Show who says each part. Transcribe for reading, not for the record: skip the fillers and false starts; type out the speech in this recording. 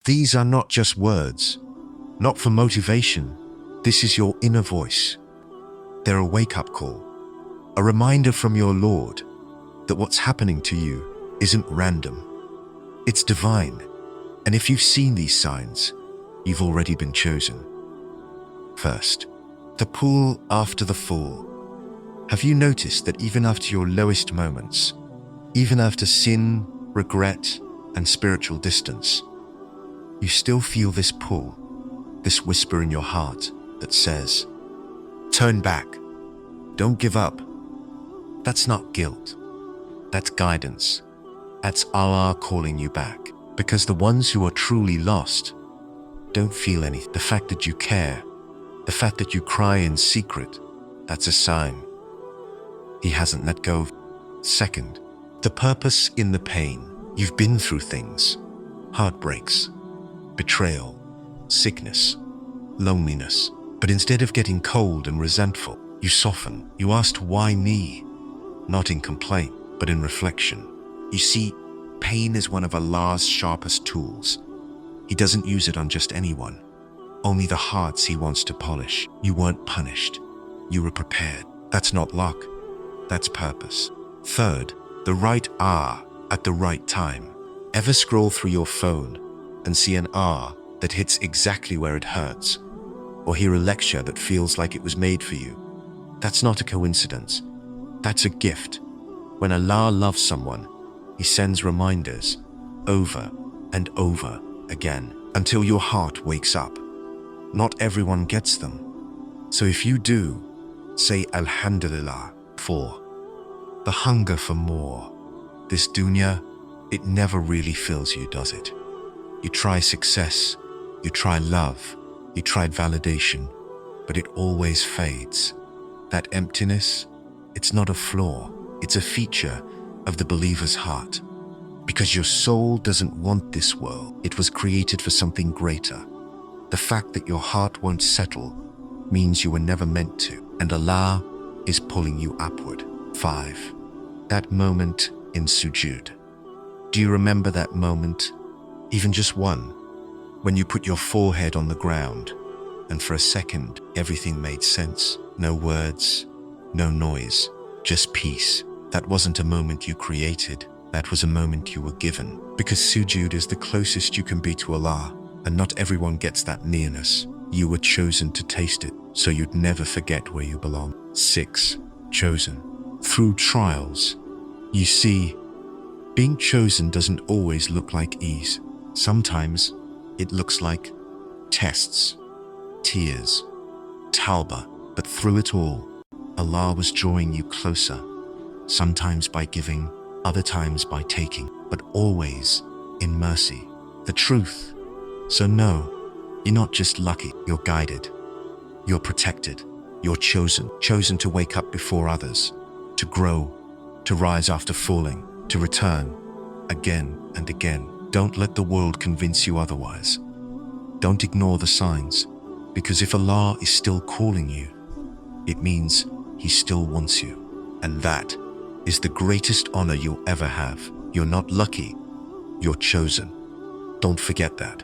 Speaker 1: These are not just words, not for motivation. This is your inner voice. They're a wake-up call, a reminder from your Lord that what's happening to you isn't random. It's divine. And if you've seen these signs, you've already been chosen. First, the pull after the fall. Have you noticed that even after your lowest moments, even after sin, regret, and spiritual distance, you still feel this pull, this whisper in your heart that says, turn back, don't give up. That's not guilt. That's guidance. That's Allah calling you back. Because the ones who are truly lost don't feel anything. The fact that you care, the fact that you cry in secret, that's a sign He hasn't let go. Second, the purpose in the pain. You've been through things, heartbreaks, betrayal, sickness, loneliness. But instead of getting cold and resentful, you soften. You asked, why me? Not in complaint, but in reflection. You see, pain is one of Allah's sharpest tools. He doesn't use it on just anyone, only the hearts He wants to polish. You weren't punished. You were prepared. That's not luck. That's purpose. Third, the right R at the right time. Ever scroll through your phone and see an R that hits exactly where it hurts? Or hear a lecture that feels like it was made for you? That's not a coincidence. That's a gift. When Allah loves someone, He sends reminders over and over again until your heart wakes up. Not everyone gets them. So if you do, say Alhamdulillah. 4. The hunger for more. This dunya, it never really fills you, does it? You try success, you try love, you tried validation, but it always fades. That emptiness, it's not a flaw, it's a feature of the believer's heart. Because your soul doesn't want this world. It was created for something greater. The fact that your heart won't settle means you were never meant to, and Allah is pulling you upward. 5. That moment in sujood. Do you remember that moment? Even just one, when you put your forehead on the ground, and for a second, everything made sense. No words, no noise, just peace. That wasn't a moment you created. That was a moment you were given. Because sujood is the closest you can be to Allah, and not everyone gets that nearness. You were chosen to taste it, so you'd never forget where you belong. 6. Chosen. Through trials. You see, being chosen doesn't always look like ease. Sometimes it looks like tests, tears, tawbah. But through it all, Allah was drawing you closer, sometimes by giving, other times by taking, but always in mercy. The truth. So no, you're not just lucky, you're guided, you're protected, you're chosen to wake up before others, to grow, to rise after falling, to return again and again. Don't let the world convince you otherwise. Don't ignore the signs, because if Allah is still calling you, it means He still wants you. And that is the greatest honor you'll ever have. You're not lucky, you're chosen. Don't forget that.